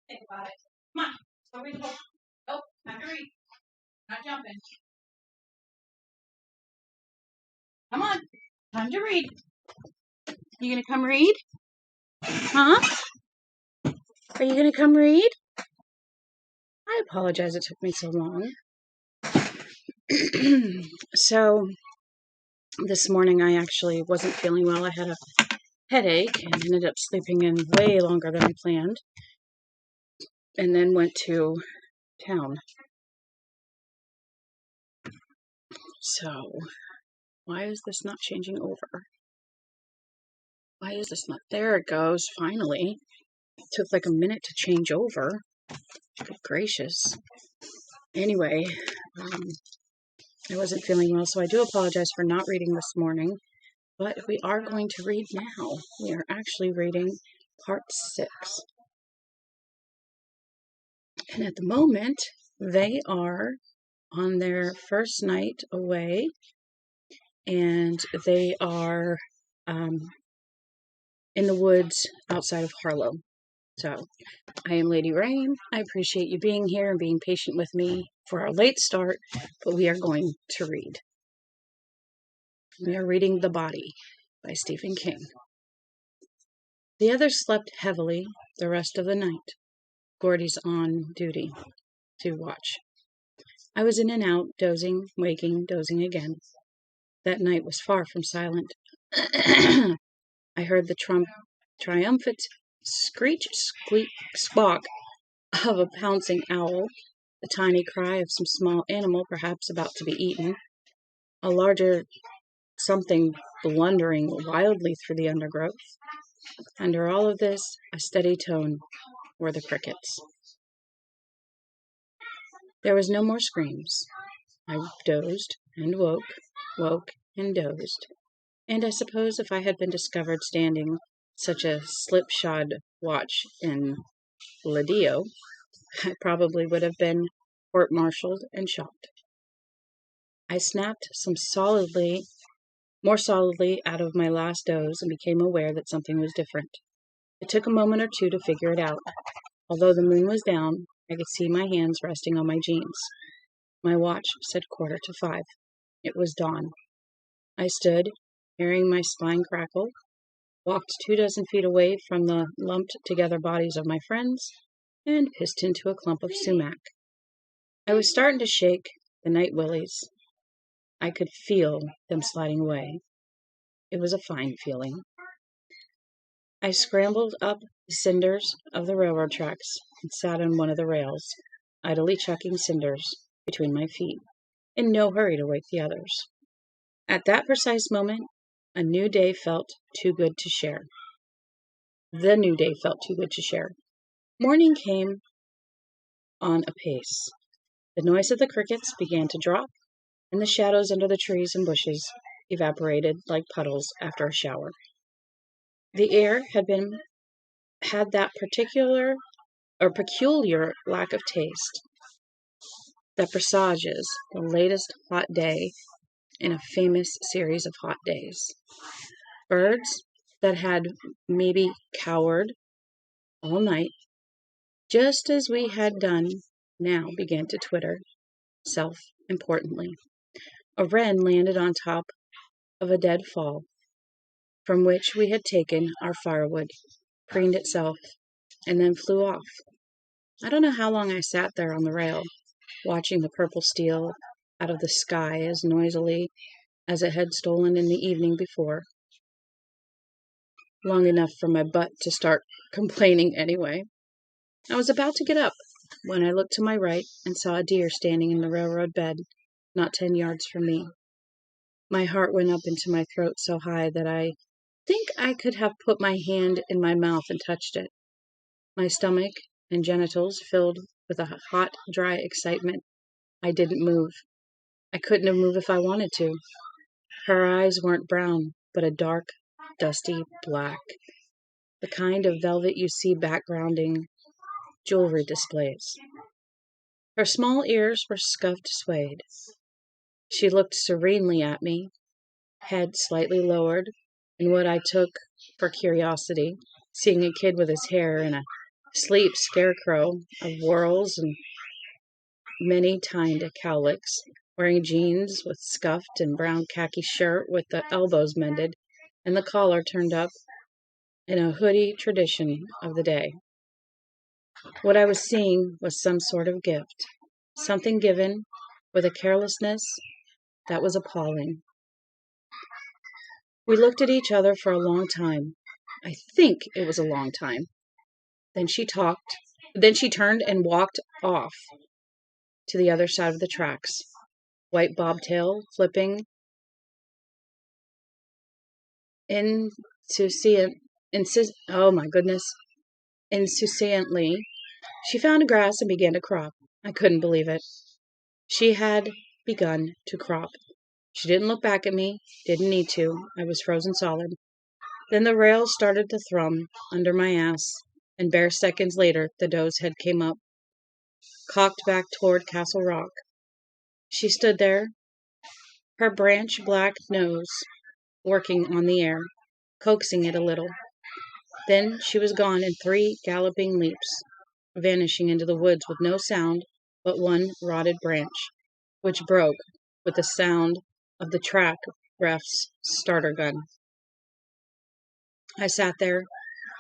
Think about it. Come on. Go read the book. Oh, time to read. Not jumping. Come on. Time to read. You gonna come read? Huh? Are you gonna come read? I apologize it took me so long. So, this morning I actually wasn't feeling well. I had a headache and ended up sleeping in way longer than I planned. And then went to town. So, why is this not changing over? Why is this not? There it goes, finally. It took like a minute to change over. Good gracious. Anyway, I wasn't feeling well, so I do apologize for not reading this morning. But we are going to read now. We are actually reading part 6. And at the moment, they are on their first night away. And they are in the woods outside of Harlow. So, I am Lady Rain. I appreciate you being here and being patient with me for our late start, but we are going to read. We are reading The Body by Stephen King. The others slept heavily the rest of the night. Gordy's on duty to watch. I was in and out, dozing, waking, dozing again. That night was far from silent. I heard the triumphant screech, squeak, squawk of a pouncing owl, the tiny cry of some small animal perhaps about to be eaten, a larger something blundering wildly through the undergrowth. Under all of this, a steady tone were the crickets. There was no more screams. I dozed and woke and dozed. And I suppose if I had been discovered standing such a slipshod watch in Lidio, I probably would have been court-martialed and shot. I snapped more solidly out of my last doze and became aware that something was different. It took a moment or two to figure it out. Although the moon was down, I could see my hands resting on my jeans. My watch said 5:15. It was dawn. I stood, hearing my spine crackle, walked 24 feet away from the lumped-together bodies of my friends, and pissed into a clump of sumac. I was starting to shake the night willies. I could feel them sliding away. It was a fine feeling. I scrambled up the cinders of the railroad tracks and sat on one of the rails, idly chucking cinders between my feet, in no hurry to wake the others. At that precise moment, a new day felt too good to share. The new day felt too good to share. Morning came on apace. The noise of the crickets began to drop, and the shadows under the trees and bushes evaporated like puddles after a shower. The air had that peculiar lack of taste that presages the latest hot day in a famous series of hot days. Birds that had maybe cowered all night, just as we had done, now began to twitter, self-importantly. A wren landed on top of a dead fall, from which we had taken our firewood, preened itself, and then flew off. I don't know how long I sat there on the rail, watching the purple steal out of the sky as noisily as it had stolen in the evening before. Long enough for my butt to start complaining anyway. I was about to get up when I looked to my right and saw a deer standing in the railroad bed, not 10 yards from me. My heart went up into my throat so high that I think I could have put my hand in my mouth and touched it. My stomach and genitals filled with a hot, dry excitement. I didn't move. I couldn't have moved if I wanted to. Her eyes weren't brown, but a dark, dusty black, the kind of velvet you see backgrounding jewelry displays. Her small ears were scuffed suede. She looked serenely at me, head slightly lowered, in what I took for curiosity, seeing a kid with his hair in a sleep scarecrow of whorls and many-tined cowlicks, wearing jeans with scuffed and brown khaki shirt with the elbows mended and the collar turned up, in a hoodie tradition of the day. What I was seeing was some sort of gift, something given with a carelessness that was appalling. We looked at each other for a long time. I think it was a long time. Then she turned and walked off to the other side of the tracks, white bobtail flipping insouciantly. She found grass and began to crop. I couldn't believe it. She had begun to crop. She didn't look back at me, didn't need to. I was frozen solid. Then the rails started to thrum under my ass, and bare seconds later the doe's head came up, cocked back toward Castle Rock. She stood there, her branch black nose working on the air, coaxing it a little. Then she was gone in 3 galloping leaps, vanishing into the woods with no sound but one rotted branch, which broke with the sound of the track ref's starter gun. I sat there,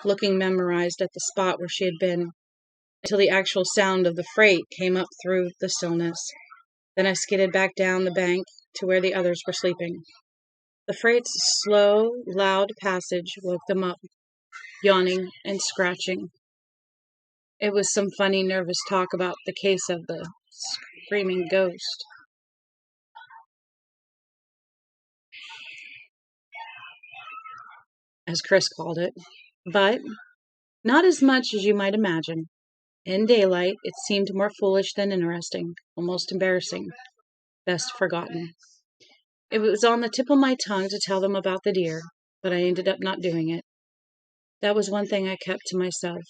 looking memorized at the spot where she had been, until the actual sound of the freight came up through the stillness. Then I skidded back down the bank to where the others were sleeping. The freight's slow, loud passage woke them up, yawning and scratching. It was some funny, nervous talk about the case of the screaming ghost. As Chris called it, but not as much as you might imagine. In daylight, it seemed more foolish than interesting, almost embarrassing, best forgotten. It was on the tip of my tongue to tell them about the deer, but I ended up not doing it. That was one thing I kept to myself.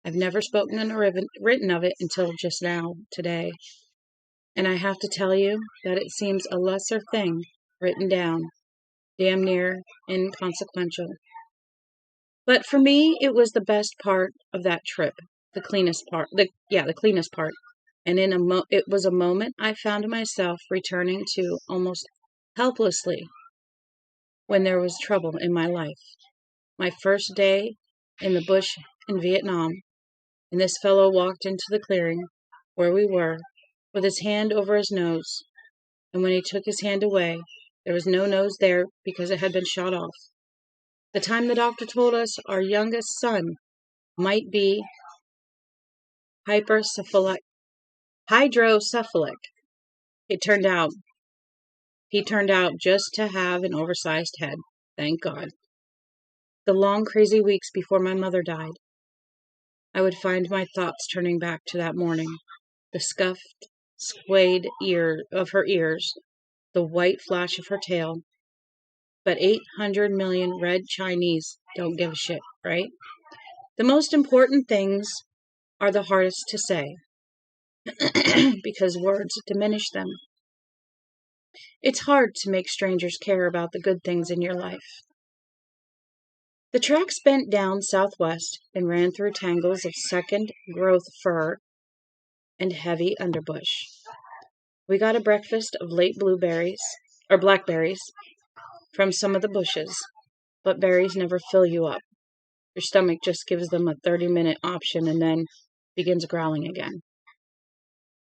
I've never spoken or written of it until just now, today. And I have to tell you that it seems a lesser thing written down, damn near inconsequential. But for me, it was the best part of that trip, the cleanest part. The cleanest part. And it was a moment I found myself returning to almost helplessly when there was trouble in my life. My first day in the bush in Vietnam, and this fellow walked into the clearing where we were with his hand over his nose, and when he took his hand away, there was no nose there because it had been shot off. The time the doctor told us our youngest son might be hydrocephalic, he turned out just to have an oversized head. Thank God. The long, crazy weeks before my mother died, I would find my thoughts turning back to that morning. The scuffed, swayed ear of her ears, the white flash of her tail. But 800 million red Chinese don't give a shit, right? The most important things are the hardest to say because words diminish them. It's hard to make strangers care about the good things in your life. The tracks bent down southwest and ran through tangles of second-growth fir and heavy underbush. We got a breakfast of late blackberries, from some of the bushes, but berries never fill you up. Your stomach just gives them a 30-minute option and then begins growling again.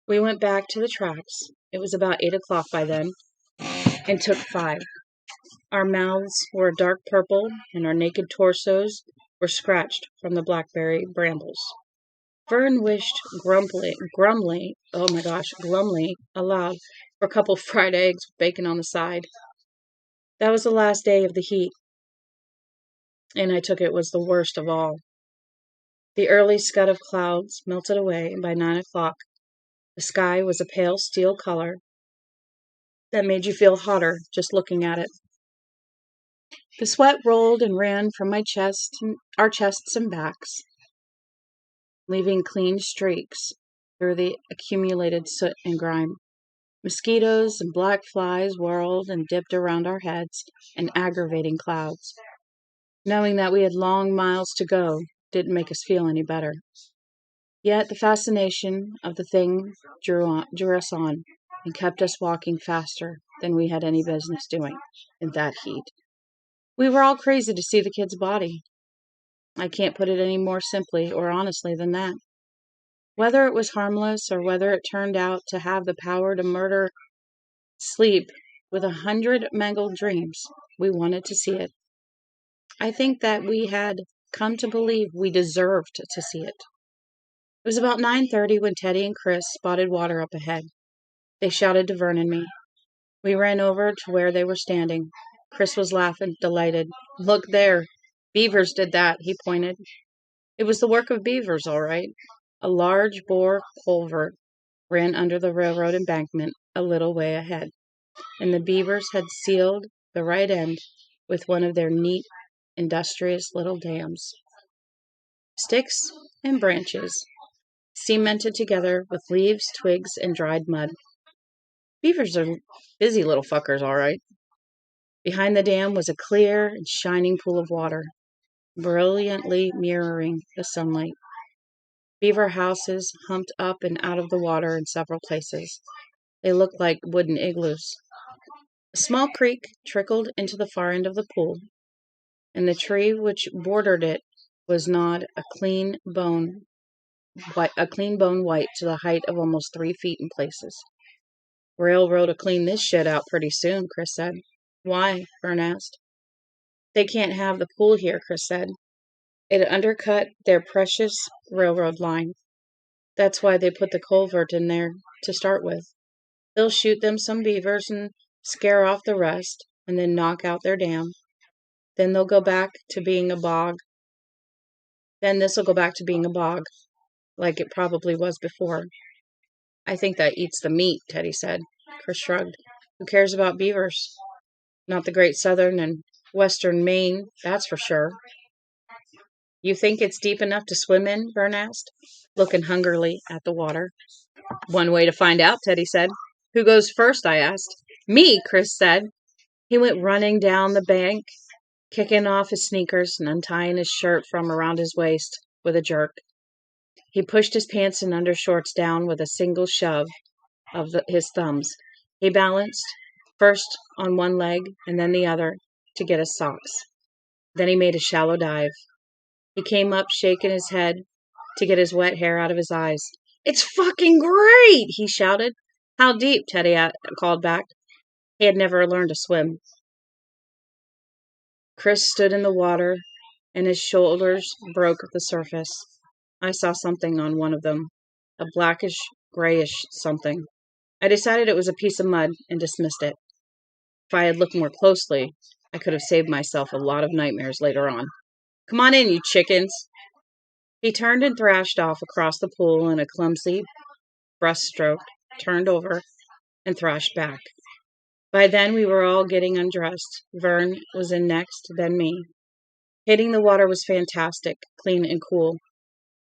We went back to the tracks. It was about 8 o'clock by then, and took 5. Our mouths were dark purple, and our naked torsos were scratched from the blackberry brambles. Vern wished glumly aloud for a couple fried eggs with bacon on the side. That was the last day of the heat, and I took it was the worst of all. The early scud of clouds melted away, and by 9 o'clock, the sky was a pale steel color that made you feel hotter just looking at it. The sweat rolled and ran from our chests and backs, leaving clean streaks through the accumulated soot and grime. Mosquitoes and black flies whirled and dipped around our heads in aggravating clouds. Knowing that we had long miles to go didn't make us feel any better. Yet the fascination of the thing drew us on and kept us walking faster than we had any business doing in that heat. We were all crazy to see the kid's body. I can't put it any more simply or honestly than that. Whether it was harmless or whether it turned out to have the power to murder sleep with 100 mangled dreams, we wanted to see it. I think that we had come to believe we deserved to see it. It was about 9:30 when Teddy and Chris spotted water up ahead. They shouted to Vern and me. We ran over to where they were standing. Chris was laughing, delighted. Look there. Beavers did that, he pointed. It was the work of beavers, all right. A large bore culvert ran under the railroad embankment a little way ahead, and the beavers had sealed the right end with one of their neat, industrious little dams. Sticks and branches, cemented together with leaves, twigs, and dried mud. Beavers are busy little fuckers, all right. Behind the dam was a clear and shining pool of water, brilliantly mirroring the sunlight. Beaver houses humped up and out of the water in several places. They looked like wooden igloos. A small creek trickled into the far end of the pool, and the tree which bordered it was gnawed a clean bone white to the height of almost 3 feet in places. Railroad'll clean this shit out pretty soon, Chris said. Why? Vern asked. They can't have the pool here, Chris said. It undercut their precious railroad line. That's why they put the culvert in there to start with. They'll shoot them some beavers and scare off the rest, and then knock out their dam. Then they'll go back to being a bog. Then this'll go back to being a bog, like it probably was before. I think that eats the meat, Teddy said. Chris shrugged. Who cares about beavers? Not the great southern and western Maine, that's for sure. You think it's deep enough to swim in? Vern asked, looking hungrily at the water. One way to find out, Teddy said. Who goes first? I asked. Me, Chris said. He went running down the bank, kicking off his sneakers and untying his shirt from around his waist with a jerk. He pushed his pants and undershorts down with a single shove of his thumbs. He balanced, first on one leg and then the other, to get his socks. Then he made a shallow dive. He came up shaking his head to get his wet hair out of his eyes. It's fucking great, he shouted. How deep? Teddy called back. He had never learned to swim. Chris stood in the water, and his shoulders broke the surface. I saw something on one of them, a blackish, grayish something. I decided it was a piece of mud and dismissed it. If I had looked more closely, I could have saved myself a lot of nightmares later on. Come on in, you chickens. He turned and thrashed off across the pool in a clumsy breaststroke, turned over, and thrashed back. By then, we were all getting undressed. Vern was in next, then me. Hitting the water was fantastic, clean and cool.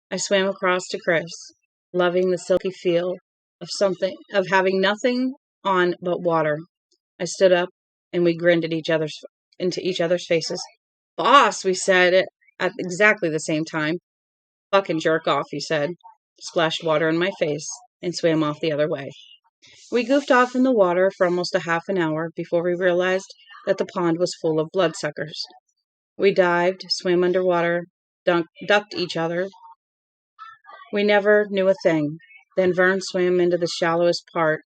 I swam across to Chris, loving the silky feel of having nothing on but water. I stood up, and we grinned at into each other's faces. Boss, we said at exactly the same time. Fucking jerk off, he said, splashed water in my face, and swam off the other way. We goofed off in the water for almost a half an hour before we realized that the pond was full of bloodsuckers. We dived, swam underwater, ducked each other. We never knew a thing. Then Vern swam into the shallowest part,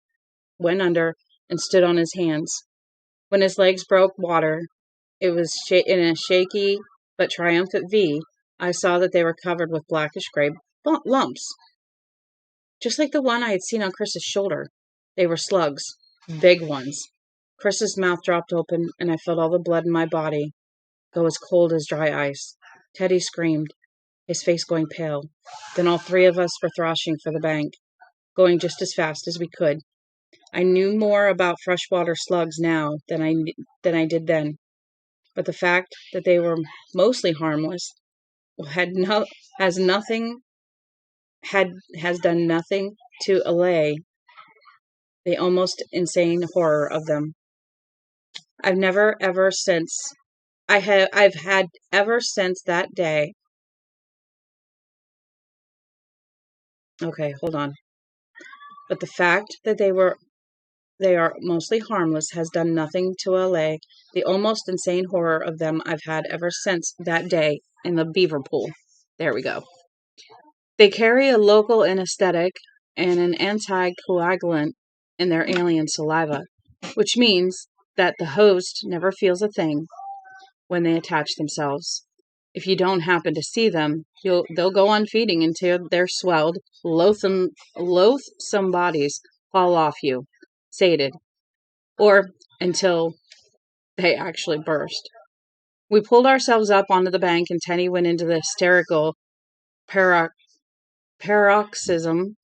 went under, and stood on his hands. When his legs broke water, it was in a shaky but triumphant V. I saw that they were covered with blackish gray lumps, just like the one I had seen on Chris's shoulder. They were slugs, big ones. Chris's mouth dropped open, and I felt all the blood in my body go as cold as dry ice. Teddy screamed, his face going pale. Then all three of us were thrashing for the bank, going just as fast as we could. I knew more about freshwater slugs now than I did then, but the fact that they were mostly harmless has done nothing to allay the almost insane horror of them. I've had ever since that day. Okay, hold on. But the fact that they are mostly harmless has done nothing to allay the almost insane horror of them I've had ever since that day in the beaver pool. There we go. They carry a local anesthetic and an anticoagulant in their alien saliva, which means that the host never feels a thing when they attach themselves. If you don't happen to see them, they'll go on feeding until their swelled, loathsome bodies fall off you, sated, or until they actually burst. We pulled ourselves up onto the bank, and Tenny went into the hysterical paroxysm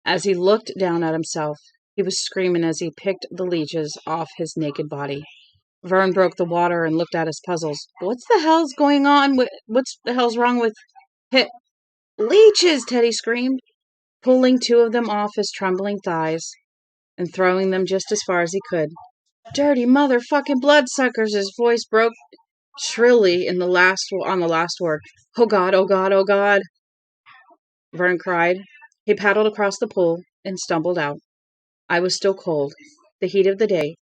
as he looked down at himself. He was screaming as he picked the leeches off his naked body. Vern broke the water and looked at us puzzled. What's the hell's going on? What's the hell's wrong with leeches? Teddy screamed, pulling two of them off his trembling thighs and throwing them just as far as he could. Dirty motherfucking bloodsuckers! His voice broke shrilly on the last word. Oh God! Oh God! Oh God! Vern cried. He paddled across the pool and stumbled out. I was still cold. The heat of the day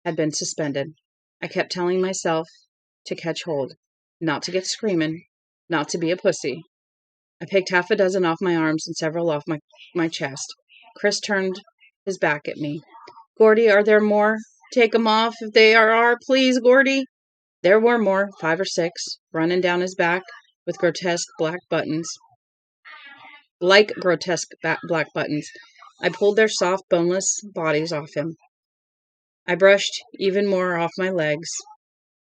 had been suspended. I kept telling myself to catch hold, not to get screaming, not to be a pussy. I picked half a dozen off my arms and several off my chest. Chris turned his back at me. Gordy, are there more? Take 'em off if they are, please, Gordy. There were more, 5 or 6, running down his back with grotesque black buttons. Black buttons. I pulled their soft, boneless bodies off him. I brushed even more off my legs,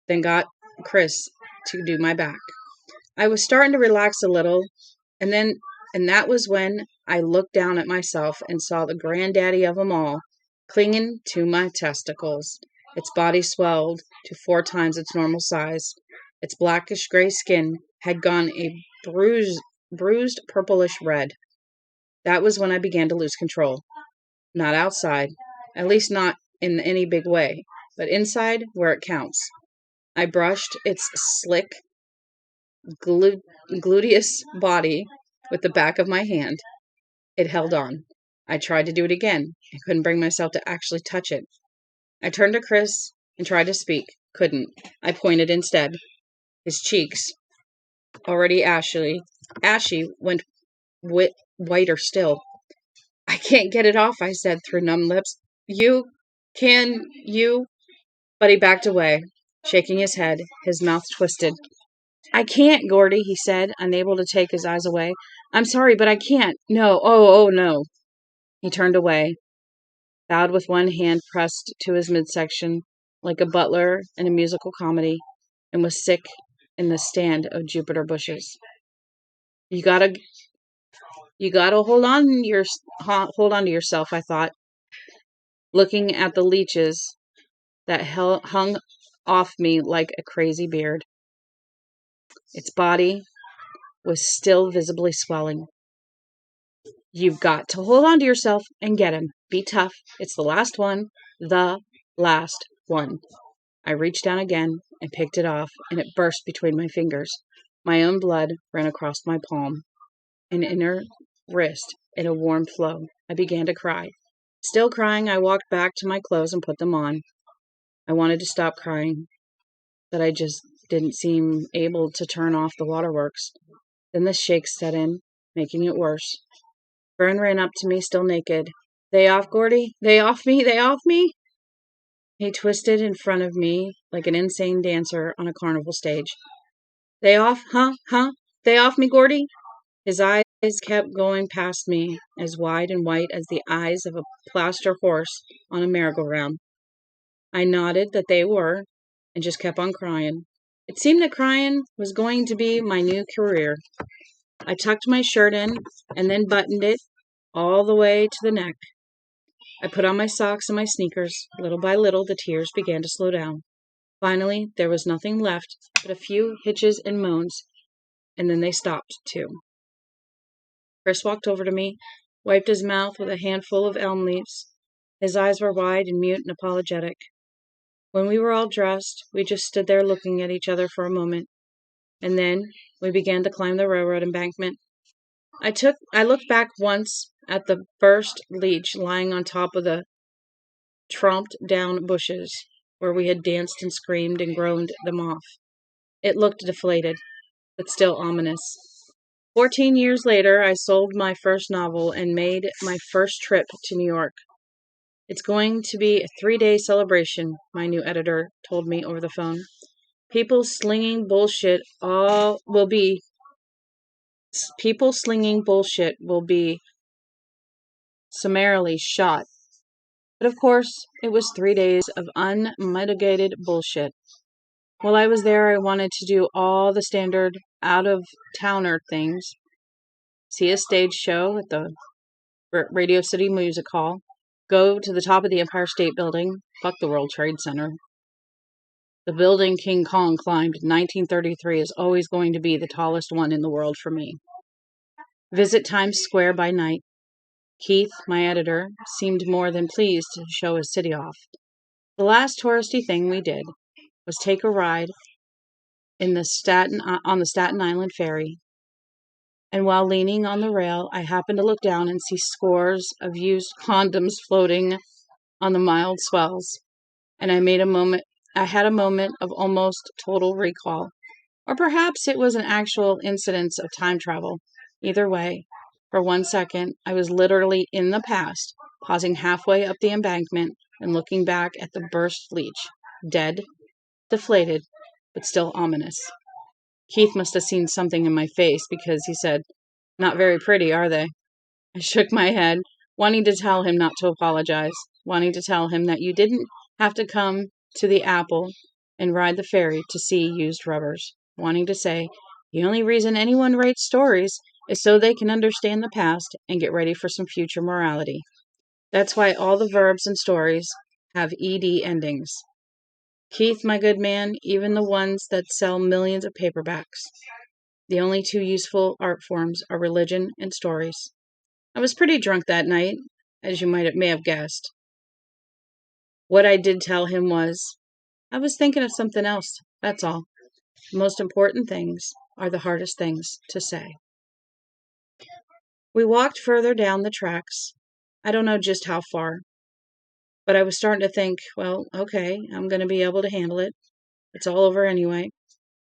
then got Chris to do my back. I was starting to relax a little, and that was when I looked down at myself and saw the granddaddy of 'em all clinging to my testicles. Its body swelled to 4 times its normal size. Its blackish gray skin had gone a bruised purplish red. That was when I began to lose control. Not outside, at least not in any big way, but inside where it counts. I brushed its slick, gluteus body with the back of my hand. It held on. I tried to do it again. I couldn't bring myself to actually touch it. I turned to Chris and tried to speak. Couldn't. I pointed instead. His cheeks, already ashy, went whiter still. I can't get it off, I said through numb lips. You. But he backed away, shaking his head, his mouth twisted. I can't, Gordy, he said, unable to take his eyes away. I'm sorry, but I can't. No, oh, no. He turned away, bowed with one hand pressed to his midsection, like a butler in a musical comedy, and was sick in the stand of Jupiter bushes. You gotta hold on to yourself, I thought, looking at the leeches that hung off me like a crazy beard. Its body was still visibly swelling. You've got to hold on to yourself and get him. Be tough. It's the last one. The last one. I reached down again and picked it off, and it burst between my fingers. My own blood ran across my palm, an inner wrist in a warm flow. I began to cry. Still crying, I walked back to my clothes and put them on. I wanted to stop crying, but I just didn't seem able to turn off the waterworks. Then the shakes set in, making it worse. Vern ran up to me, still naked. They off, Gordy? They off me? They off me? He twisted in front of me like an insane dancer on a carnival stage. They off? Huh? They off me, Gordy? His eyes kept going past me, as wide and white as the eyes of a plaster horse on a merry-go-round. I nodded that they were, and just kept on crying. It seemed that crying was going to be my new career. I tucked my shirt in, and then buttoned it all the way to the neck. I put on my socks and my sneakers. Little by little, the tears began to slow down. Finally, there was nothing left but a few hitches and moans, and then they stopped, too. Chris walked over to me, wiped his mouth with a handful of elm leaves. His eyes were wide and mute and apologetic. When we were all dressed, we just stood there looking at each other for a moment, and then we began to climb the railroad embankment. I looked back once at the burst leech lying on top of the tromped down bushes where we had danced and screamed and groaned them off. It looked deflated, but still ominous. 14 years later, I sold my first novel and made my first trip to New York. It's going to be a 3-day celebration, my new editor told me over the phone. People slinging bullshit will be summarily shot. But of course, it was 3 days of unmitigated bullshit. While I was there, I wanted to do all the standard out-of-towner things. See a stage show at the Radio City Music Hall. Go to the top of the Empire State Building. Fuck the World Trade Center. The building King Kong climbed in 1933 is always going to be the tallest one in the world for me. Visit Times Square by night. Keith, my editor, seemed more than pleased to show his city off. The last touristy thing we did was take a ride on the Staten Island ferry. And while leaning on the rail, I happened to look down and see scores of used condoms floating on the mild swells. And I had a moment of almost total recall. Or perhaps it was an actual incidence of time travel. Either way, for 1 second, I was literally in the past, pausing halfway up the embankment and looking back at the burst leech, dead, deflated, but still ominous. Keith must have seen something in my face because he said, "Not very pretty, are they?" I shook my head, wanting to tell him not to apologize, wanting to tell him that you didn't have to come to the Apple and ride the ferry to see used rubbers, wanting to say, the only reason anyone writes stories is so they can understand the past and get ready for some future morality. That's why all the verbs in stories have ed endings. Keith, my good man, even the ones that sell millions of paperbacks. The only two useful art forms are religion and stories. I was pretty drunk that night, as you may have guessed. What I did tell him was, I was thinking of something else, that's all. The most important things are the hardest things to say. We walked further down the tracks. I don't know just how far. But I was starting to think, well, okay, I'm going to be able to handle it. It's all over anyway.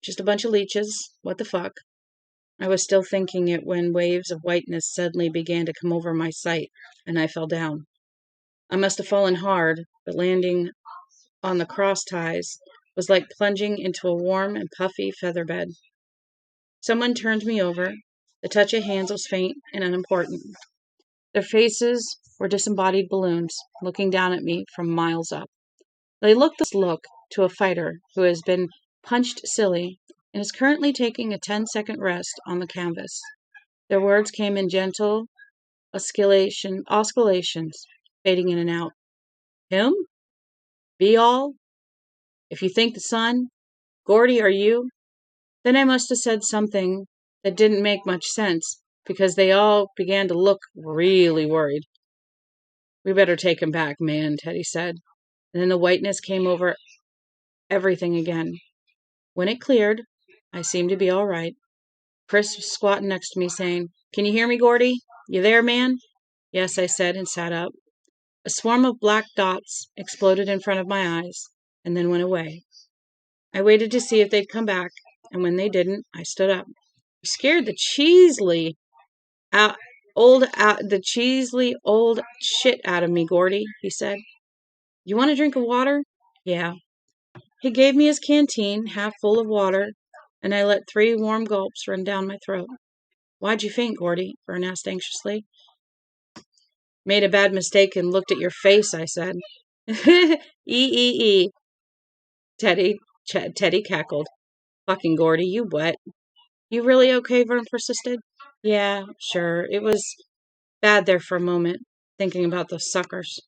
Just a bunch of leeches. What the fuck? I was still thinking it when waves of whiteness suddenly began to come over my sight, and I fell down. I must have fallen hard, but landing on the cross ties was like plunging into a warm and puffy feather bed. Someone turned me over. The touch of hands was faint and unimportant. Their faces were disembodied balloons, looking down at me from miles up. They looked this look to a fighter who has been punched silly and is currently taking a 10-second rest on the canvas. Their words came in gentle oscillations, fading in and out. Him? Be all? If you think the sun? Gordy, are you? Then I must have said something that didn't make much sense, because they all began to look really worried. We better take him back, man, Teddy said. And then the whiteness came over everything again. When it cleared, I seemed to be all right. Chris was squatting next to me, saying, Can you hear me, Gordy? You there, man? Yes, I said, and sat up. A swarm of black dots exploded in front of my eyes, and then went away. I waited to see if they'd come back, and when they didn't, I stood up. You scared the cheesily old shit out of me, Gordy, he said. You want a drink of water? Yeah. He gave me his canteen, half full of water, and I let 3 warm gulps run down my throat. Why'd you faint, Gordy? Vern asked anxiously. Made a bad mistake and looked at your face, I said. E. Teddy cackled. Fucking Gordy, you wet. You really okay? Vern persisted. Yeah, sure. It was bad there for a moment, thinking about those suckers.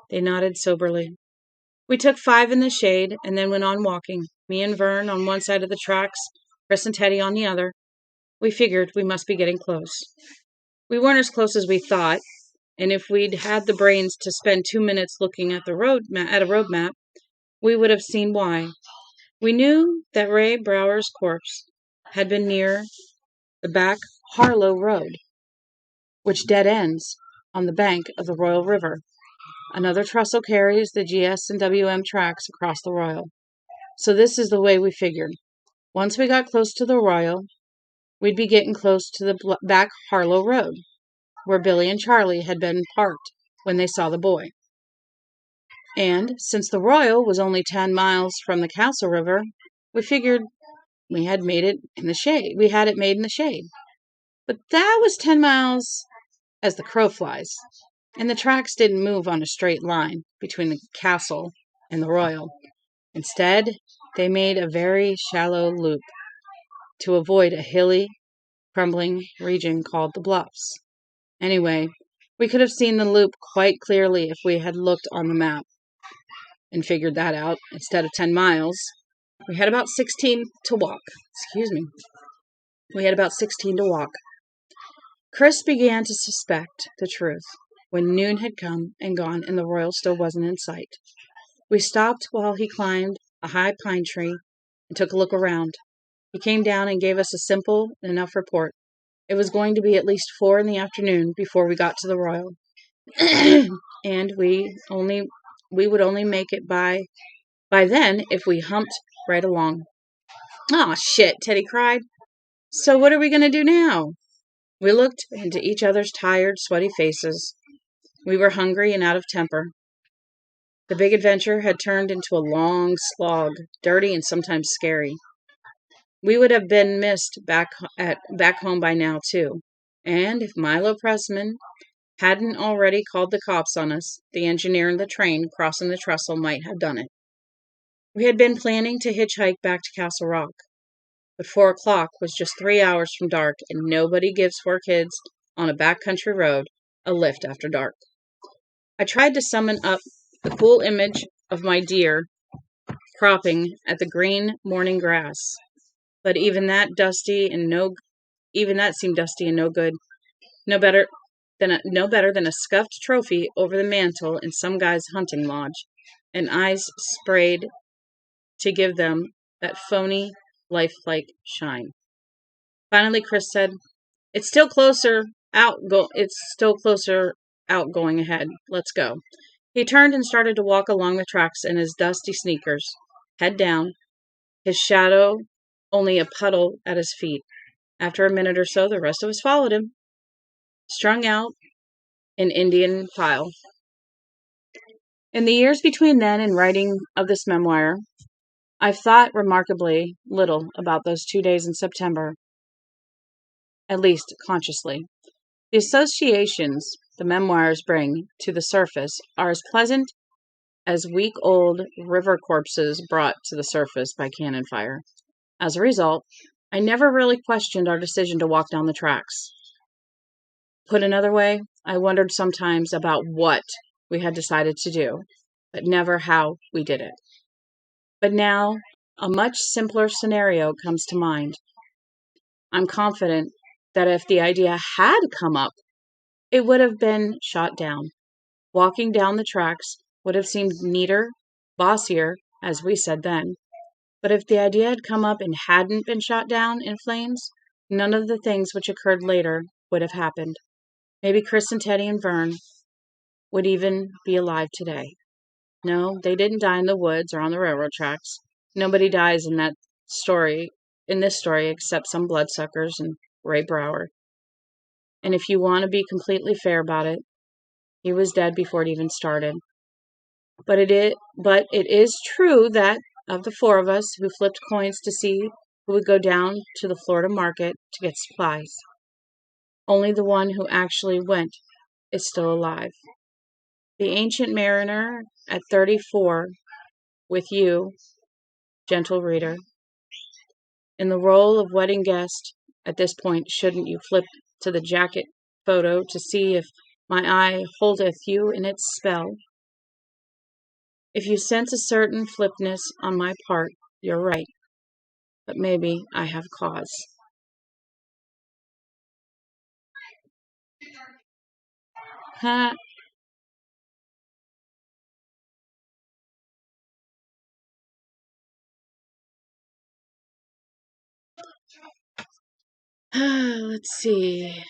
They nodded soberly. We took 5 in the shade and then went on walking, me and Vern on one side of the tracks, Chris and Teddy on the other. We figured we must be getting close. We weren't as close as we thought, and if we'd had the brains to spend 2 minutes looking at a road map, we would have seen why. We knew that Ray Brower's corpse had been near the back Harlow Road, which dead ends on the bank of the Royal River. Another trestle carries the GS and WM tracks across the Royal. So this is the way we figured. Once we got close to the Royal, we'd be getting close to the back Harlow Road, where Billy and Charlie had been parked when they saw the boy. And since the Royal was only 10 miles from the Castle River, we figured we had made it in the shade. We had it made in the shade. But that was 10 miles as the crow flies, and the tracks didn't move on a straight line between the castle and the Royal. Instead, they made a very shallow loop to avoid a hilly, crumbling region called the Bluffs. Anyway, we could have seen the loop quite clearly if we had looked on the map and figured that out. Instead of 10 miles, we had about 16 to walk. We had about 16 to walk. Chris began to suspect the truth when noon had come and gone and the Royal still wasn't in sight. We stopped while he climbed a high pine tree and took a look around. He came down and gave us a simple enough report. It was going to be at least 4 in the afternoon before we got to the Royal. And we would only make it by then if we humped right along. Aw, shit, Teddy cried. So what are we going to do now? We looked into each other's tired, sweaty faces. We were hungry and out of temper. The big adventure had turned into a long slog, dirty and sometimes scary. We would have been missed back home by now, too. And if Milo Pressman hadn't already called the cops on us, the engineer in the train crossing the trestle might have done it. We had been planning to hitchhike back to Castle Rock, but 4 o'clock was just 3 hours from dark, and nobody gives 4 kids on a backcountry road a lift after dark. I tried to summon up the cool image of my deer cropping at the green morning grass, but even that seemed dusty and no good. No better than a scuffed trophy over the mantle in some guy's hunting lodge, and eyes sprayed to give them that phony, lifelike shine. Finally, Chris said, It's still closer out going ahead. Let's go. He turned and started to walk along the tracks in his dusty sneakers, head down, his shadow only a puddle at his feet. After a minute or so, the rest of us followed him, strung out in Indian file. In the years between then and writing of this memoir, I've thought remarkably little about those 2 days in September, at least consciously. The associations the memoirs bring to the surface are as pleasant as week-old river corpses brought to the surface by cannon fire. As a result, I never really questioned our decision to walk down the tracks. Put another way, I wondered sometimes about what we had decided to do, but never how we did it. But now, a much simpler scenario comes to mind. I'm confident that if the idea had come up, it would have been shot down. Walking down the tracks would have seemed neater, bossier, as we said then. But if the idea had come up and hadn't been shot down in flames, none of the things which occurred later would have happened. Maybe Chris and Teddy and Vern would even be alive today. No, they didn't die in the woods or on the railroad tracks. Nobody dies in this story, except some bloodsuckers and Ray Brower. And if you want to be completely fair about it, he was dead before it even started. But it is true that of the four of us who flipped coins to see who would go down to the Florida market to get supplies, only the one who actually went is still alive. The ancient mariner at 34, with you, gentle reader, in the role of wedding guest. At this point, shouldn't you flip to the jacket photo to see if my eye holdeth you in its spell? If you sense a certain flipness on my part, you're right. But maybe I have cause. Ha! Let's see.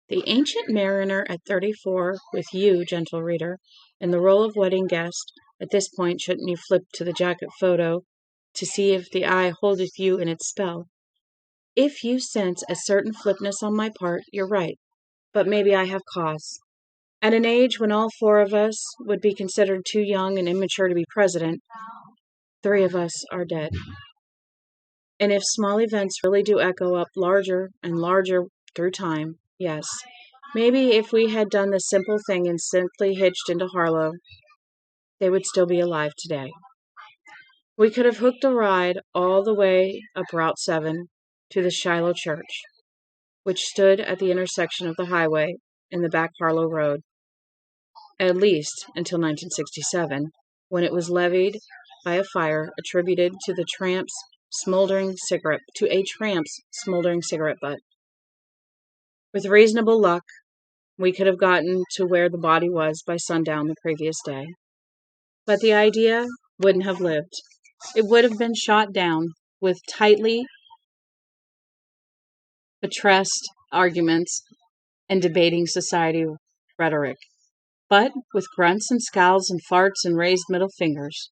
The ancient mariner at 34, with you, gentle reader, in the role of wedding guest. At this point, shouldn't you flip to the jacket photo to see if the eye holdeth you in its spell? If you sense a certain flipness on my part, you're right. But maybe I have cause. At an age when all four of us would be considered too young and immature to be president, three of us are dead. And if small events really do echo up larger and larger through time, yes, maybe if we had done the simple thing and simply hitched into Harlow, they would still be alive today. We could have hooked a ride all the way up Route 7 to the Shiloh Church, which stood at the intersection of the highway and the back Harlow Road, at least until 1967, when it was levied by a fire attributed to a tramp's smoldering cigarette butt. With reasonable luck, we could have gotten to where the body was by sundown the previous day. But the idea wouldn't have lived. It would have been shot down with tightly buttressed arguments and debating society rhetoric, but with grunts and scowls and farts and raised middle fingers.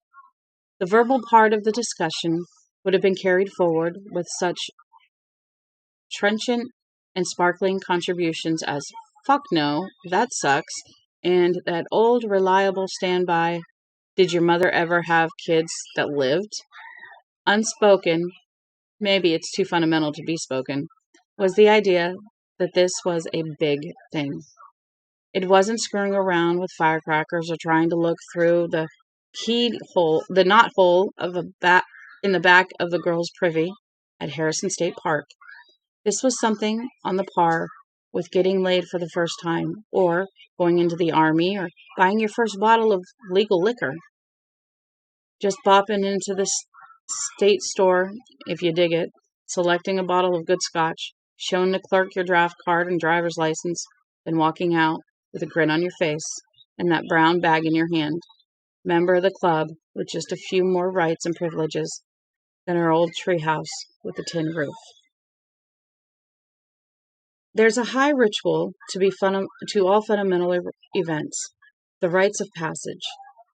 The verbal part of the discussion would have been carried forward with such trenchant and sparkling contributions as "fuck no, that sucks," and that old reliable standby, "Did your mother ever have kids that lived?" Unspoken, maybe it's too fundamental to be spoken, was the idea that this was a big thing. It wasn't screwing around with firecrackers or trying to look through the knothole of in the back of the girls' privy at Harrison State Park. This was something on the par with getting laid for the first time, or going into the army, or buying your first bottle of legal liquor. Just bopping into the state store, if you dig it, selecting a bottle of good scotch, showing the clerk your draft card and driver's license, then walking out with a grin on your face and that brown bag in your hand, member of the club with just a few more rights and privileges than our old treehouse with the tin roof. There's a high ritual to all fundamental events, the rites of passage,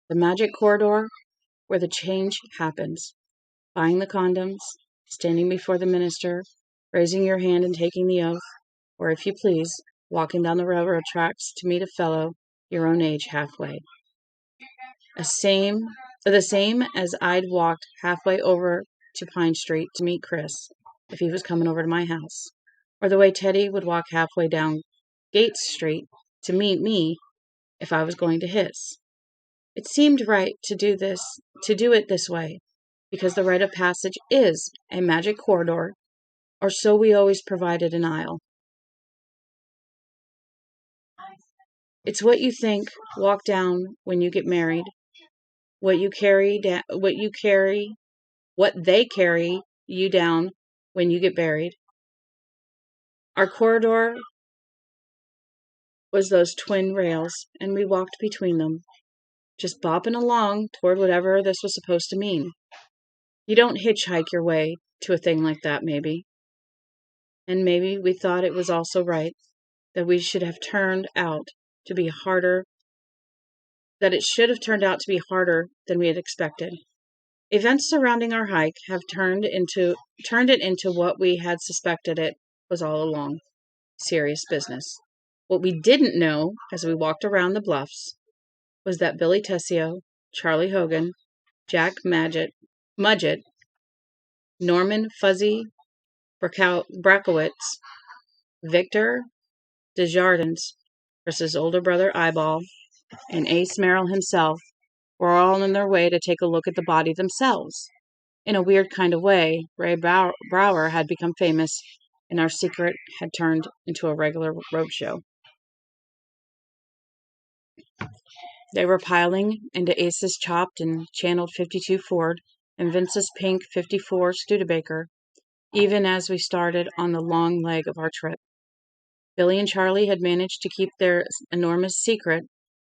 the magic corridor where the change happens, buying the condoms, standing before the minister, raising your hand and taking the oath, or if you please, walking down the railroad tracks to meet a fellow your own age halfway. The same as I'd walked halfway over to Pine Street to meet Chris if he was coming over to my house, or the way Teddy would walk halfway down Gates Street to meet me if I was going to his. It seemed right to do it this way, because the rite of passage is a magic corridor, or so we always provided an aisle. It's what you think walk down when you get married, what they carry you down when you get buried. Our corridor was those twin rails, and we walked between them, just bopping along toward whatever this was supposed to mean. You don't hitchhike your way to a thing like that, maybe. And maybe we thought it was also right that we should have turned out to be harder, that it should have turned out to be harder than we had expected. Events surrounding our hike have turned it into what we had suspected it was all along. Serious business. What we didn't know as we walked around the bluffs was that Billy Tessio, Charlie Hogan, Jack Mudgett, Norman Fuzzy Brakowitz, Victor Desjardins, Chris's older brother Eyeball, and Ace Merrill himself were all on their way to take a look at the body themselves. In a weird kind of way, Ray Brower had become famous, and our secret had turned into a regular roadshow. They were piling into Ace's chopped and channeled 52 Ford and Vince's pink 54 Studebaker, even as we started on the long leg of our trip. Billy and Charlie had managed to keep their enormous secret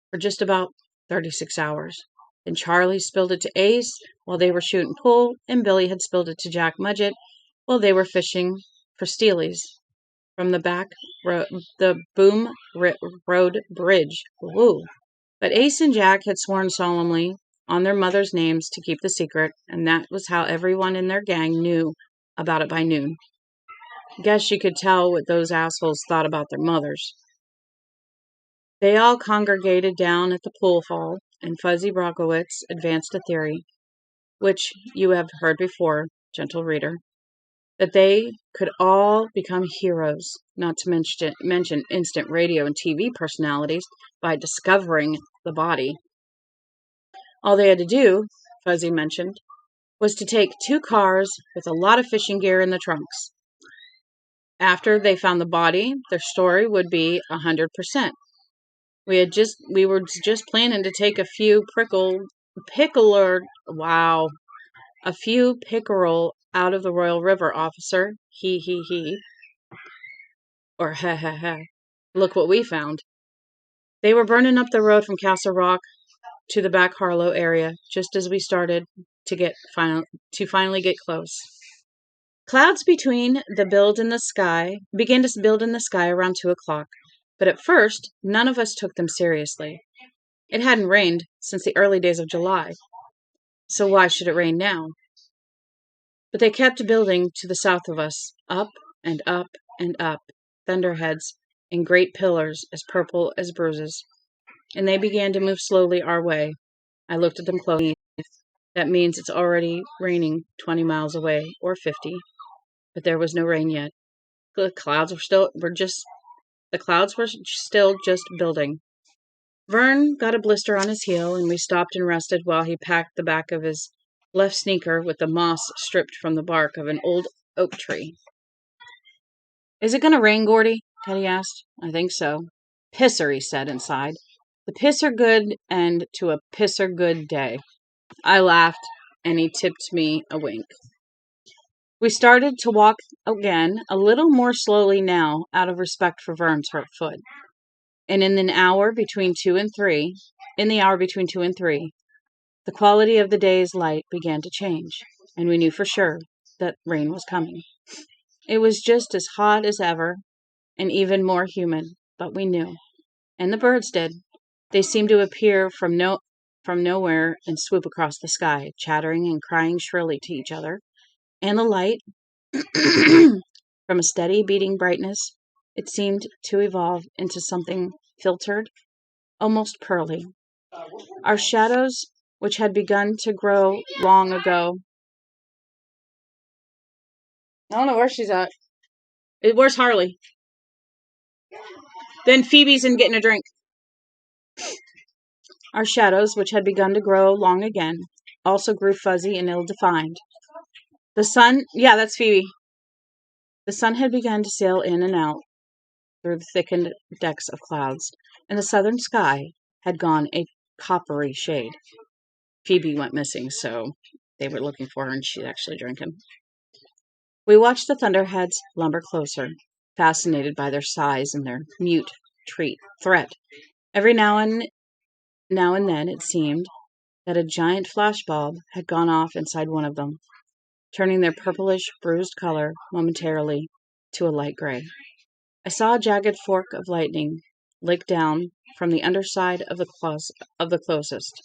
for just about 36 hours. Then Charlie spilled it to Ace while they were shooting pool, and Billy had spilled it to Jack Mudgett while they were fishing for steelies from the Boom Road Bridge. Woo! But Ace and Jack had sworn solemnly on their mothers' names to keep the secret, and that was how everyone in their gang knew about it by noon. Guess you could tell what those assholes thought about their mothers. They all congregated down at the pool hall, and Fuzzy Brakowitz advanced a theory, which you have heard before, gentle reader, that they could all become heroes, not to mention instant radio and TV personalities, by discovering the body. All they had to do, Fuzzy mentioned, was to take 2 cars with a lot of fishing gear in the trunks. After they found the body, their story would be 100%. We were just planning to take a few pickerel out of the Royal River, officer. He. Or ha. Look what we found. They were burning up the road from Castle Rock to the back Harlow area, just as we started to finally get close. Clouds began to build in the sky around 2 o'clock, but at first, none of us took them seriously. It hadn't rained since the early days of July, so why should it rain now? But they kept building to the south of us, up and up and up, thunderheads and great pillars as purple as bruises, and they began to move slowly our way. I looked at them closely. That means it's already raining 20 miles away, or 50. But there was no rain yet. The clouds were still just building. Vern got a blister on his heel, and we stopped and rested while he packed the back of his left sneaker with the moss stripped from the bark of an old oak tree. Is it going to rain, Gordy? Teddy asked. I think so. Pisser, he said inside. The piss are good, and to a pisser good day. I laughed, and he tipped me a wink. We started to walk again, a little more slowly now, out of respect for Vern's hurt foot. And in the hour between 2 and 3, the quality of the day's light began to change, and we knew for sure that rain was coming. It was just as hot as ever, and even more humid, but we knew. And the birds did. They seemed to appear from nowhere and swoop across the sky, chattering and crying shrilly to each other. And the light, From a steady beating brightness, it seemed to evolve into something filtered, almost pearly. Our shadows, which had begun to grow long ago. I don't know where she's at. Where's Harley? Then Phoebe's in getting a drink. Our shadows, which had begun to grow long again, also grew fuzzy and ill-defined. The sun, yeah, that's Phoebe. The sun had begun to sail in and out through the thickened decks of clouds, and the southern sky had gone a coppery shade. Phoebe went missing, so they were looking for her, and she's actually drinking. We watched the thunderheads lumber closer, fascinated by their size and their mute threat. Every now and then it seemed that a giant flashbulb had gone off inside one of them, turning their purplish, bruised color momentarily to a light gray. I saw a jagged fork of lightning lick down from the underside of the closest.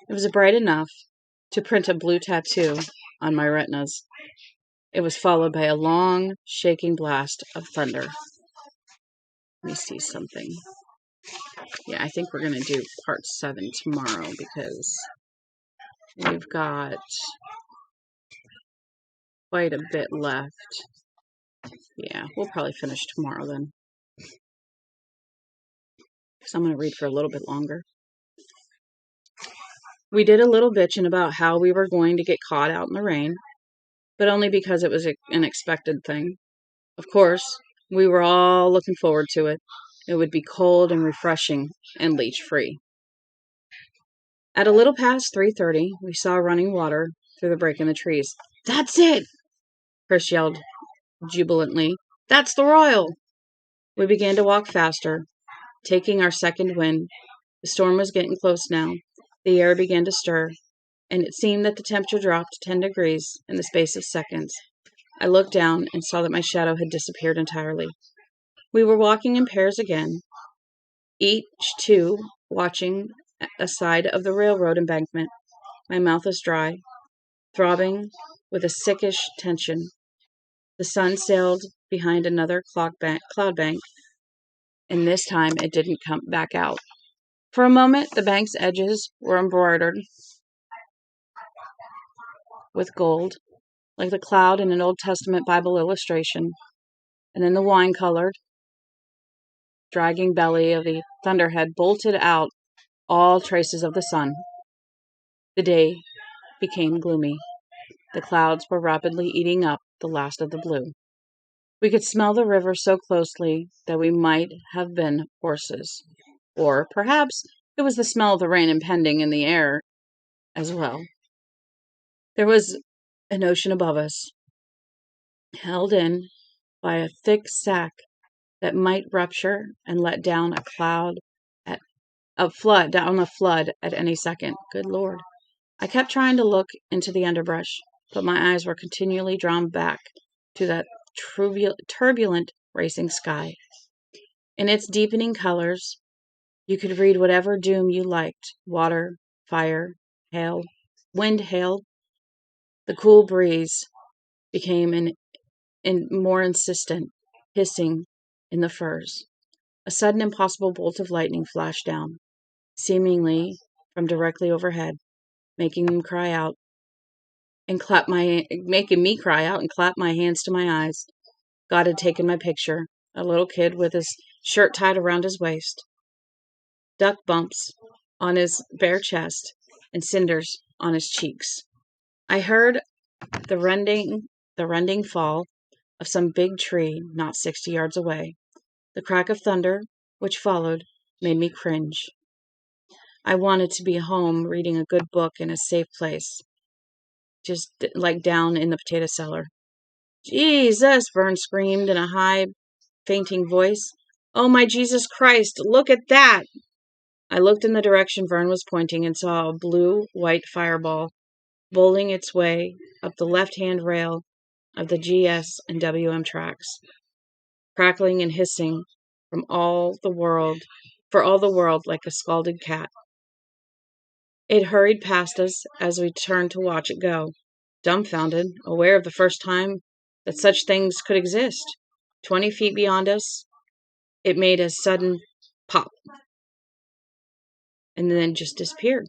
It was bright enough to print a blue tattoo on my retinas. It was followed by a long, shaking blast of thunder. Let me see something. Yeah, I think we're going to do part 7 tomorrow because we've got quite a bit left. Yeah, we'll probably finish tomorrow then. Because I'm going to read for a little bit longer. We did a little bitching about how we were going to get caught out in the rain, but only because it was an expected thing. Of course, we were all looking forward to it. It would be cold and refreshing and leech-free. At a little past 3:30, we saw running water through the break in the trees. "That's it!" Chris yelled jubilantly. "That's the Royal!" We began to walk faster, taking our second wind. The storm was getting close now. The air began to stir, and it seemed that the temperature dropped 10 degrees in the space of seconds. I looked down and saw that my shadow had disappeared entirely. We were walking in pairs again, each two watching a side of the railroad embankment. My mouth was dry, throbbing with a sickish tension. The sun sailed behind another cloud bank, and this time it didn't come back out. For a moment, the bank's edges were embroidered with gold, like the cloud in an Old Testament Bible illustration, and then the wine-colored, dragging belly of the thunderhead bolted out all traces of the sun. The day became gloomy. The clouds were rapidly eating up the last of the blue. We could smell the river so closely that we might have been horses. Or perhaps it was the smell of the rain impending in the air as well. There was an ocean above us, held in by a thick sack that might rupture and let down a flood at any second. Good Lord. I kept trying to look into the underbrush, but my eyes were continually drawn back to that turbulent racing sky. In its deepening colors, you could read whatever doom you liked: water, fire, hail, wind, hail. The cool breeze became more insistent, hissing in the firs. A sudden impossible bolt of lightning flashed down, seemingly from directly overhead, making me cry out and clap my hands to my eyes. God had taken my picture, a little kid with his shirt tied around his waist, duck bumps on his bare chest, and cinders on his cheeks. I heard the rending fall of some big tree not 60 yards away. The crack of thunder, which followed, made me cringe. I wanted to be home reading a good book in a safe place, just like down in the potato cellar. "Jesus!" Vern screamed in a high, fainting voice. "Oh, my Jesus Christ, look at that!" I looked in the direction Vern was pointing and saw a blue-white fireball bowling its way up the left-hand rail of the GS and WM tracks, crackling and hissing for all the world like a scalded cat. It hurried past us as we turned to watch it go, dumbfounded, aware for the first time that such things could exist. 20 feet beyond us, it made a sudden pop and then just disappeared,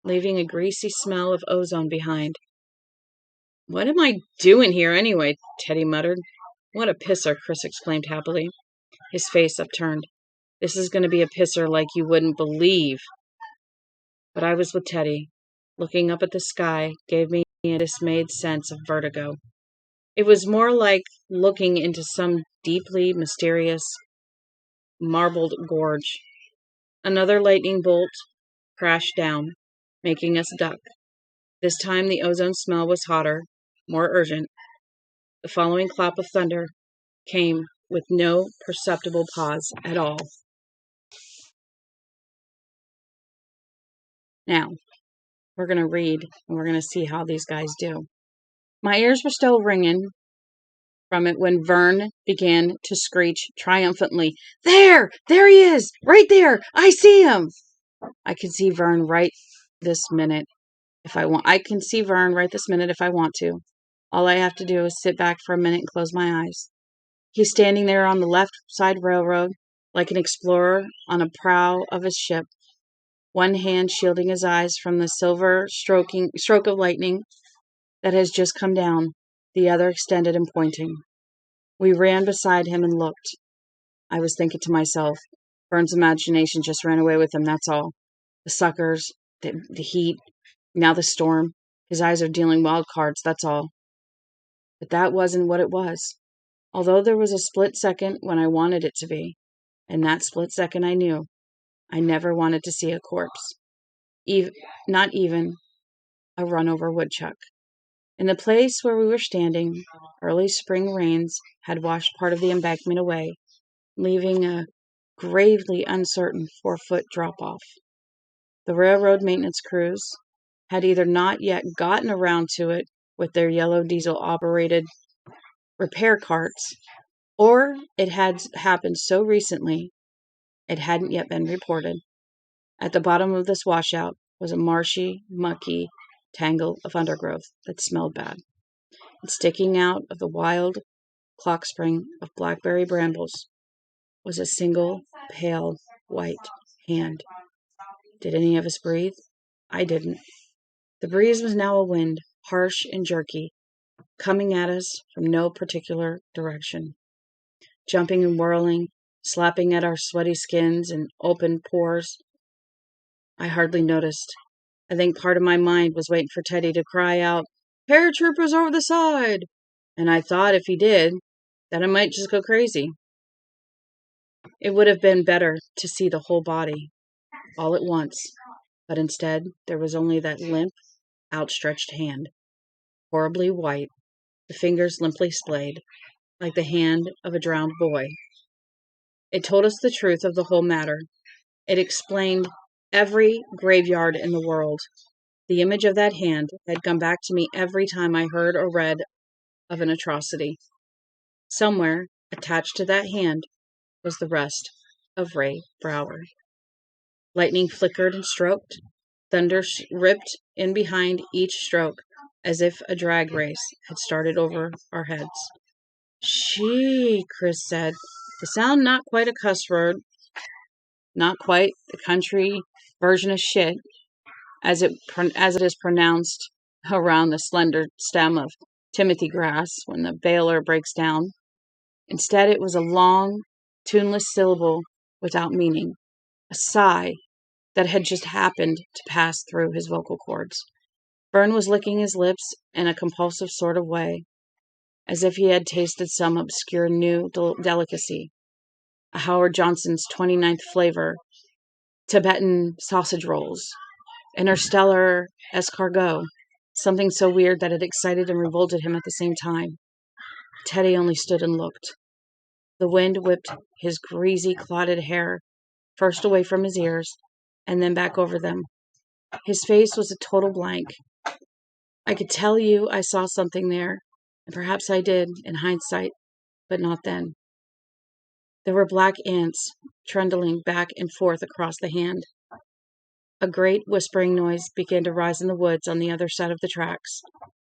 leaving a greasy smell of ozone behind. "What am I doing here anyway?" Teddy muttered. "What a pisser," Chris exclaimed happily, his face upturned. "This is going to be a pisser like you wouldn't believe." But I was with Teddy. Looking up at the sky gave me a dismayed sense of vertigo. It was more like looking into some deeply mysterious, marbled gorge. Another lightning bolt crashed down, making us duck. This time the ozone smell was hotter, more urgent. The following clap of thunder came with no perceptible pause at all. Now, we're going to read and we're going to see how these guys do. My ears were still ringing from it when Vern began to screech triumphantly, There he is! Right there! I see him!" I can see Vern right this minute if I want. To. All I have to do is sit back for a minute and close my eyes. He's standing there on the left side railroad, like an explorer on a prow of his ship, one hand shielding his eyes from the silver stroke of lightning that has just come down, the other extended and pointing. We ran beside him and looked. I was thinking to myself, Vern's imagination just ran away with him, that's all. The suckers, the heat, now the storm. His eyes are dealing wild cards, that's all. But that wasn't what it was. Although there was a split second when I wanted it to be. In that split second I knew I never wanted to see a corpse. Not even a run-over woodchuck. In the place where we were standing, early spring rains had washed part of the embankment away, leaving a gravely uncertain 4-foot drop-off. The railroad maintenance crews had either not yet gotten around to it with their yellow diesel-operated repair carts, or it had happened so recently it hadn't yet been reported. At the bottom of this washout was a marshy, mucky tangle of undergrowth that smelled bad. And sticking out of the wild clock spring of blackberry brambles was a single, pale, white hand. Did any of us breathe? I didn't. The breeze was now a wind, harsh and jerky, coming at us from no particular direction, jumping and whirling, slapping at our sweaty skins and open pores. I hardly noticed. I think part of my mind was waiting for Teddy to cry out, "Paratroopers over the side!" And I thought if he did, that I might just go crazy. It would have been better to see the whole body, all at once. But instead, there was only that limp, outstretched hand, horribly white, the fingers limply splayed, like the hand of a drowned boy. It told us the truth of the whole matter. It explained every graveyard in the world. The image of that hand had come back to me every time I heard or read of an atrocity. Somewhere, attached to that hand, was the rest of Ray Brower. Lightning flickered and stroked. Thunder ripped in behind each stroke, as if a drag race had started over our heads. "Shee," Chris said. The sound not quite a cuss word, not quite the country version of shit, as it is pronounced around the slender stem of Timothy grass when the baler breaks down. Instead, it was a long, tuneless syllable without meaning, a sigh that had just happened to pass through his vocal cords. Vern was licking his lips in a compulsive sort of way, as if he had tasted some obscure new delicacy, a Howard Johnson's 29th flavor, Tibetan sausage rolls, interstellar escargot, something so weird that it excited and revolted him at the same time. Teddy only stood and looked. The wind whipped his greasy, clotted hair, first away from his ears, and then back over them. His face was a total blank. I could tell you I saw something there, and perhaps I did, in hindsight, but not then. There were black ants trundling back and forth across the hand. A great whispering noise began to rise in the woods on the other side of the tracks,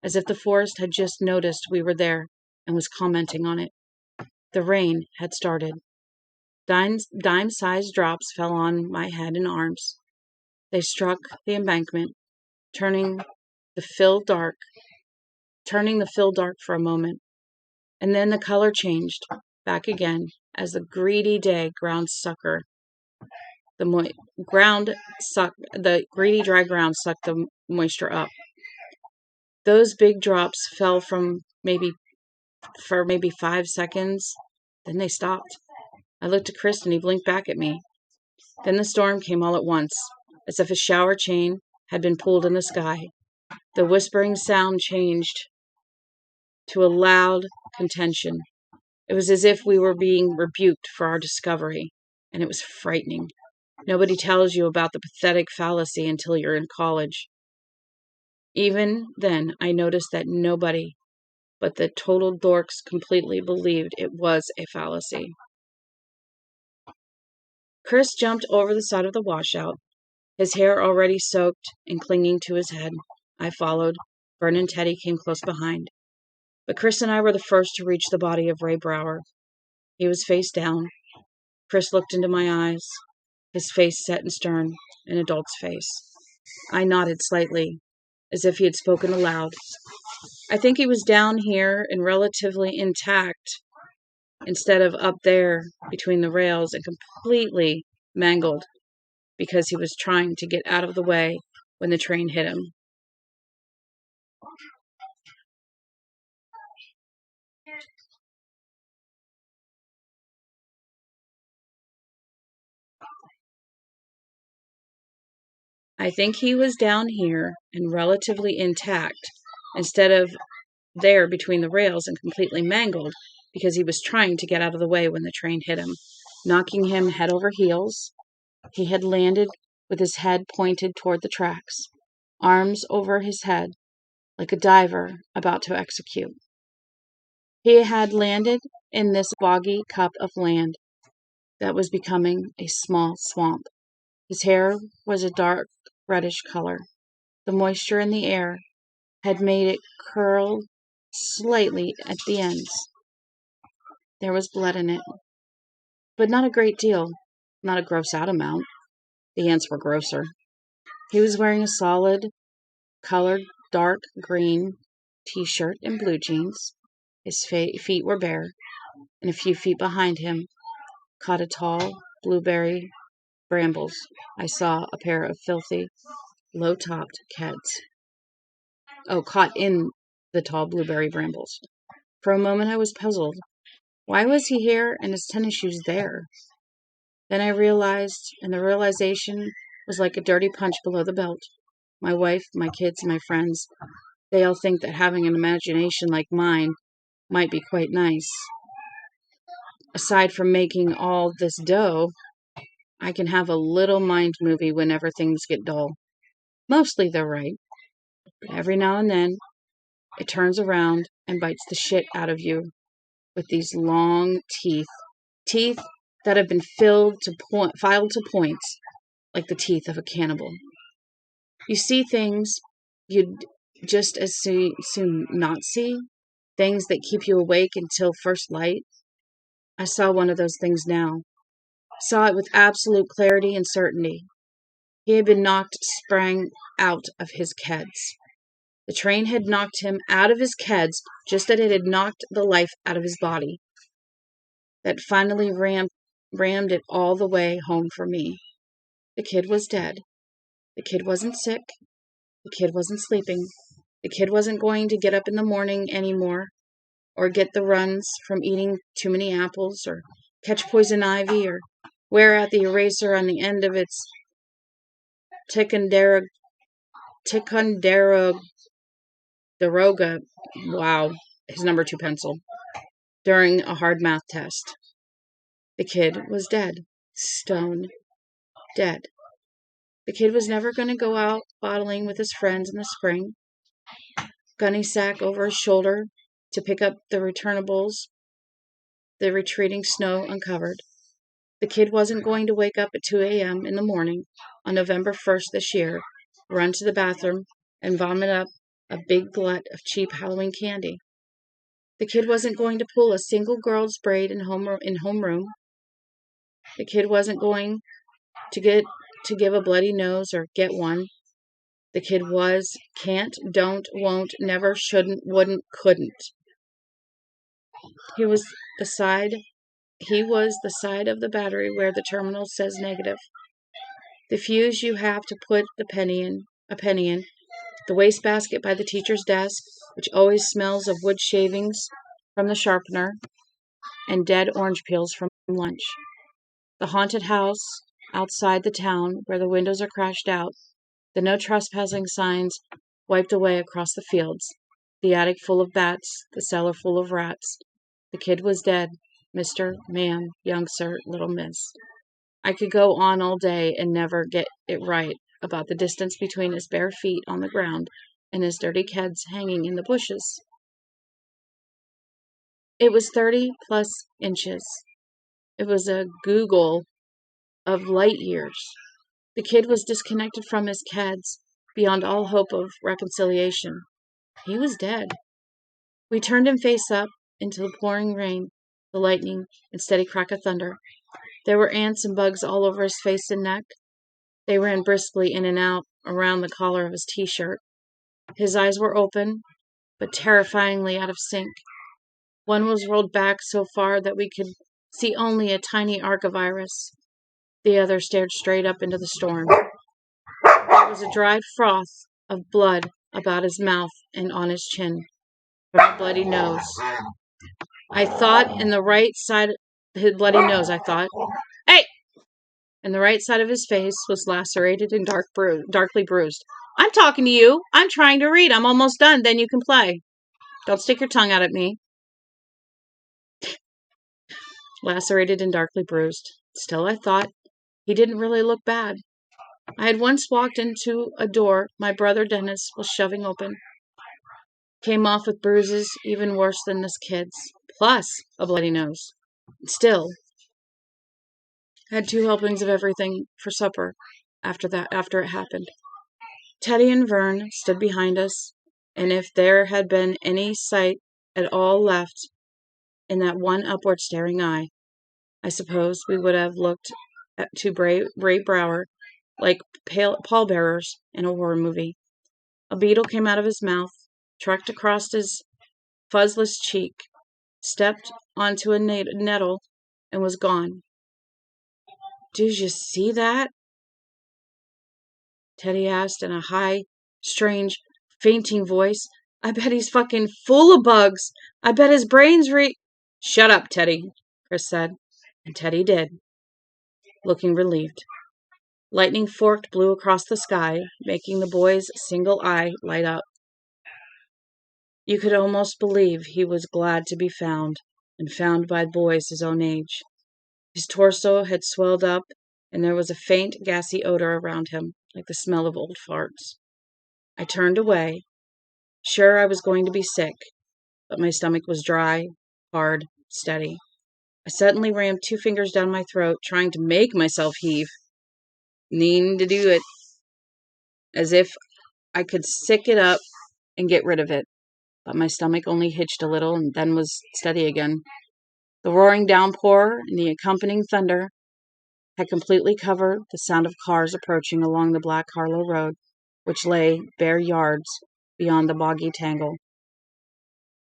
as if the forest had just noticed we were there and was commenting on it. The rain had started. Dime-sized drops fell on my head and arms. They struck the embankment, turning the fill dark for a moment, and then the color changed back again as the greedy dry ground sucked the moisture up. Those big drops fell for maybe 5 seconds. Then they stopped. I looked at Chris and he blinked back at me. Then the storm came all at once, as if a shower chain had been pulled in the sky. The whispering sound changed to a loud contention. It was as if we were being rebuked for our discovery, and it was frightening. Nobody tells you about the pathetic fallacy until you're in college. Even then, I noticed that nobody but the total dorks completely believed it was a fallacy. Chris jumped over the side of the washout, his hair already soaked and clinging to his head. I followed. Vern and Teddy came close behind. But Chris and I were the first to reach the body of Ray Brower. He was face down. Chris looked into my eyes, his face set and stern, an adult's face. I nodded slightly, as if he had spoken aloud. I think he was down here and relatively intact, instead of up there between the rails and completely mangled because he was trying to get out of the way when the train hit him. I think he was down here and relatively intact, instead of there between the rails and completely mangled because he was trying to get out of the way when the train hit him, knocking him head over heels. He had landed with his head pointed toward the tracks, arms over his head, like a diver about to execute. He had landed in this boggy cup of land that was becoming a small swamp. His hair was a dark reddish color. The moisture in the air had made it curl slightly at the ends. There was blood in it, but not a great deal, not a gross-out amount. The ants were grosser. He was wearing a solid, colored dark green t-shirt and blue jeans. His feet were bare, and a few feet behind him caught a tall blueberry brambles. I saw a pair of filthy, low-topped Keds. Caught in the tall blueberry brambles. For a moment I was puzzled. Why was he here and his tennis shoes there? Then I realized, and the realization was like a dirty punch below the belt. My wife, my kids, my friends, they all think that having an imagination like mine might be quite nice. Aside from making all this dough, I can have a little mind movie whenever things get dull. Mostly they're right. But every now and then, it turns around and bites the shit out of you with these long teeth that have been filed to points, like the teeth of a cannibal. You see things you'd just as soon not see, things that keep you awake until first light. I saw one of those things now. Saw it with absolute clarity and certainty. He had been sprang out of his Keds. The train had knocked him out of his Keds just as it had knocked the life out of his body. That finally rammed it all the way home for me. The kid was dead. The kid wasn't sick. The kid wasn't sleeping. The kid wasn't going to get up in the morning anymore, or get the runs from eating too many apples, or catch poison ivy, or wear out the eraser on the end of its Ticonderoga, his number 2 pencil, during a hard math test. The kid was dead. Stone dead. The kid was never going to go out bottling with his friends in the spring. Gunny sack over his shoulder to pick up the returnables, the retreating snow uncovered. The kid wasn't going to wake up at 2 a.m. in the morning on November 1st this year, run to the bathroom, and vomit up a big glut of cheap Halloween candy. The kid wasn't going to pull a single girl's braid in homeroom. The kid wasn't going to give a bloody nose or get one. The kid was, can't, don't, won't, never, shouldn't, wouldn't, couldn't. He was the side of the battery where the terminal says negative. The fuse you have to put a penny in. The wastebasket by the teacher's desk, which always smells of wood shavings from the sharpener and dead orange peels from lunch. The haunted house outside the town where the windows are crashed out. The no trespassing signs wiped away across the fields. The attic full of bats. The cellar full of rats. The kid was dead. Mr., ma'am, young sir, little miss. I could go on all day and never get it right about the distance between his bare feet on the ground and his dirty keds hanging in the bushes. It was 30 plus inches. It was a google of light years. The kid was disconnected from his keds beyond all hope of reconciliation. He was dead. We turned him face up into the pouring rain, the lightning, and steady crack of thunder. There were ants and bugs all over his face and neck. They ran briskly in and out around the collar of his t-shirt. His eyes were open, but terrifyingly out of sync. One was rolled back so far that we could see only a tiny arc of iris. The other stared straight up into the storm. There was a dried froth of blood about his mouth and on his chin, from a bloody nose. I thought in the right side of his bloody nose, hey! And the right side of his face was lacerated and darkly bruised. I'm talking to you. I'm trying to read. I'm almost done. Then you can play. Don't stick your tongue out at me. Lacerated and darkly bruised. Still, I thought, he didn't really look bad. I had once walked into a door my brother Dennis was shoving open. Came off with bruises even worse than this kid's, plus a bloody nose. Still, had 2 helpings of everything for supper after it happened. Teddy and Vern stood behind us, and if there had been any sight at all left in that one upward staring eye, I suppose we would have looked to Ray Brower like pallbearers in a horror movie. A beetle came out of his mouth, trucked across his fuzzless cheek, stepped onto a nettle, and was gone. Did you see that? Teddy asked in a high, strange, fainting voice. I bet he's fucking full of bugs. I bet his brain's Shut up, Teddy, Chris said. And Teddy did, looking relieved. Lightning forked blue across the sky, making the boy's single eye light up. You could almost believe he was glad to be found, and found by boys his own age. His torso had swelled up, and there was a faint, gassy odor around him, like the smell of old farts. I turned away, sure I was going to be sick, but my stomach was dry, hard, steady. I suddenly rammed 2 fingers down my throat, trying to make myself heave. Needing to do it, as if I could sick it up and get rid of it. But my stomach only hitched a little and then was steady again. The roaring downpour and the accompanying thunder had completely covered the sound of cars approaching along the Black Harlow Road, which lay bare yards beyond the boggy tangle.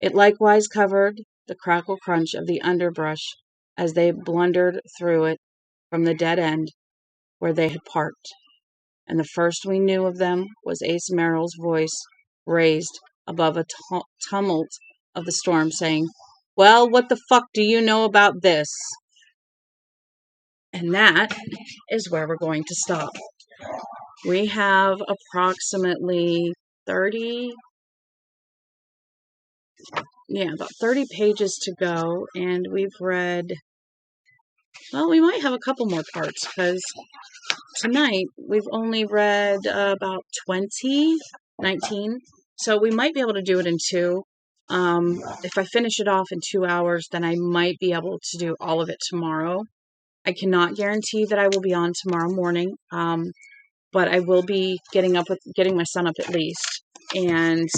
It likewise covered the crackle crunch of the underbrush as they blundered through it from the dead end where they had parked. And the first we knew of them was Ace Merrill's voice raised above a tumult of the storm saying, "Well, what the fuck do you know about this?" And that is where we're going to stop. We have approximately about 30 pages to go, and we've read, well, we might have a couple more parts, because tonight we've only read about 19, so we might be able to do it in 2. If I finish it off in 2 hours, then I might be able to do all of it tomorrow. I cannot guarantee that I will be on tomorrow morning, but I will be getting my son up at least, and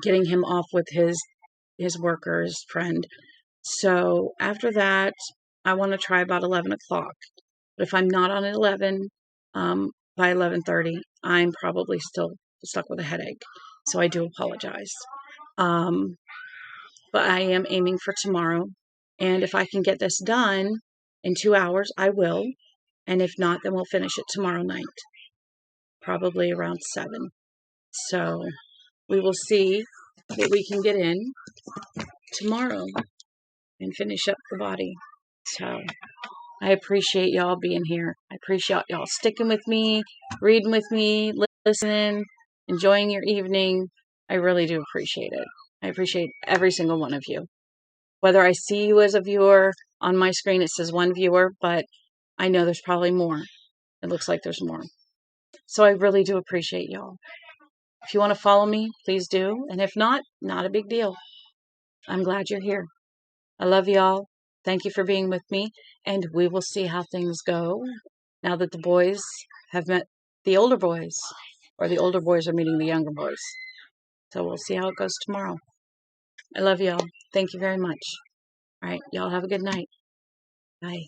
getting him off with his worker's friend. So after that, I want to try about 11 o'clock. But if I'm not on at 11, by 11:30, I'm probably still stuck with a headache. So I do apologize. Um, but I am aiming for tomorrow. And if I can get this done in 2 hours, I will. And if not, then we'll finish it tomorrow night, probably around 7. So we will see what we can get in tomorrow and finish up the body. So I appreciate y'all being here. I appreciate y'all sticking with me, reading with me, listening, enjoying your evening. I really do appreciate it. I appreciate every single one of you. Whether I see you as a viewer on my screen, it says one viewer, but I know there's probably more. It looks like there's more. So I really do appreciate y'all. If you want to follow me, please do. And if not, not a big deal. I'm glad you're here. I love y'all. Thank you for being with me. And we will see how things go now that the boys have met the older boys, or the older boys are meeting the younger boys. So we'll see how it goes tomorrow. I love y'all. Thank you very much. All right. Y'all have a good night. Bye.